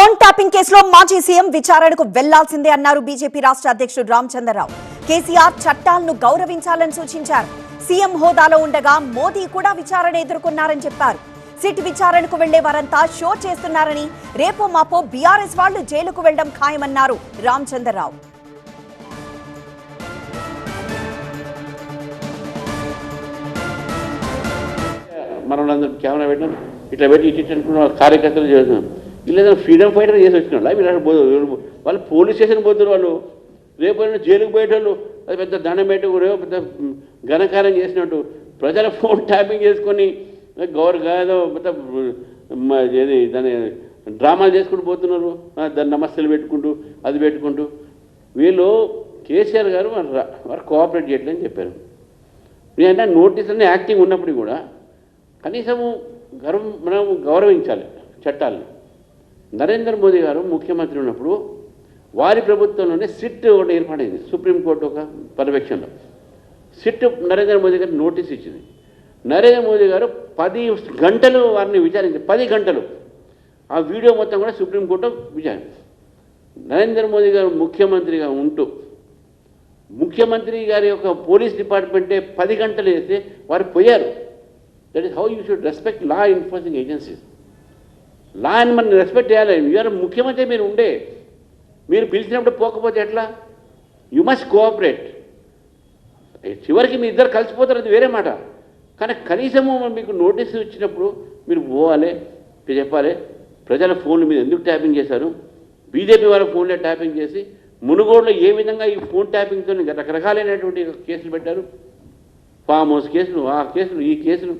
Phone tapping కేసులో మాజీ CM విచారణకు వెళ్లాల్సిందే అన్నారు బీజేపీ రాష్ట్ర అధ్యక్షుడు రామచంద్రరావు. కేసీఆర్ చట్టాలను గౌరవించాలని సూచించారు. సీఎం హోదాలో ఉండగా మోదీ కూడా విచారణ ఎదుర్కొన్నారని చెప్పారు. సిట్ విచారణకు వెళ్లే వారంతా షో చేస్తున్నారని, రేపో మాపో బీఆర్ఎస్ వాళ్లు జైలుకు వెళ్లడం ఖాయమన్నారు రామచంద్రరావు. మనం కెమెరా పెట్టినాం, ఇట్లా పెట్టి ఇటు అనుకున్న కార్యకర్తలు చేస్తున్నాం. ఇలా ఫ్రీడమ్ ఫైటర్ చేసి వచ్చిన వాళ్ళు పోలీస్ స్టేషన్ పోతున్నారు. వాళ్ళు రేపు జైలుకు పోయేటోళ్ళు అది పెద్ద దండం పెట్టి పెద్ద ఘనకార్యం చేసినట్టు ప్రజల ఫోన్ ట్యాపింగ్ చేసుకొని ఏదో మొత్తం ఏది దాన్ని డ్రామాలు చేసుకుంటూ పోతున్నారు. దాన్ని నమస్తలు పెట్టుకుంటూ అది పెట్టుకుంటూ వీళ్ళు కేసీఆర్ గారు వారు కోఆపరేట్ చేయట్లేదని చెప్పారు. నేనంటే నోటీస్ అనే యాక్టింగ్ ఉన్నప్పుడు కూడా కనీసము మనం గౌరవించాలి చట్టాలను. నరేంద్ర మోదీ గారు ముఖ్యమంత్రి ఉన్నప్పుడు వారి ప్రభుత్వంలోనే సిట్ ఒకటి ఏర్పడింది. సుప్రీంకోర్టు ఒక పర్యవేక్షణలో సిట్ నరేంద్ర మోదీ గారు నోటీస్ ఇచ్చింది. నరేంద్ర మోదీ గారు 10 గంటలు వారిని విచారించారు. 10 గంటలు ఆ వీడియో మొత్తం కూడా సుప్రీంకోర్టు విచారించింది. నరేంద్ర మోదీ గారు ముఖ్యమంత్రిగా ఉంటూ ముఖ్యమంత్రి గారి యొక్క పోలీస్ డిపార్ట్మెంటే 10 గంటలు వేస్తే వారు పోయారు. That is how you should respect law enforcing agencies. Law అని మనం రెస్పెక్ట్ చేయాలి. యూఆర్ ముఖ్యమంత్రి, మీరు ఉండే మీరు పిలిచినప్పుడు పోకపోతే ఎట్లా? You must cooperate. చివరికి మీ ఇద్దరు కలిసిపోతారు, అది వేరే మాట. కానీ కనీసము మీకు నోటీసు ఇచ్చినప్పుడు మీరు పోవాలి, చెప్పాలి ప్రజల ఫోన్లు మీద ఎందుకు ట్యాపింగ్ చేశారు. బీజేపీ వాళ్ళ ఫోన్లో ట్యాపింగ్ చేసి మునుగోడులో ఏ విధంగా ఈ ఫోన్ ట్యాపింగ్తో రకరకాలైనటువంటి కేసులు పెట్టారు. ఫామ్ హౌస్ కేసులు, ఆ కేసులు, ఈ కేసులు.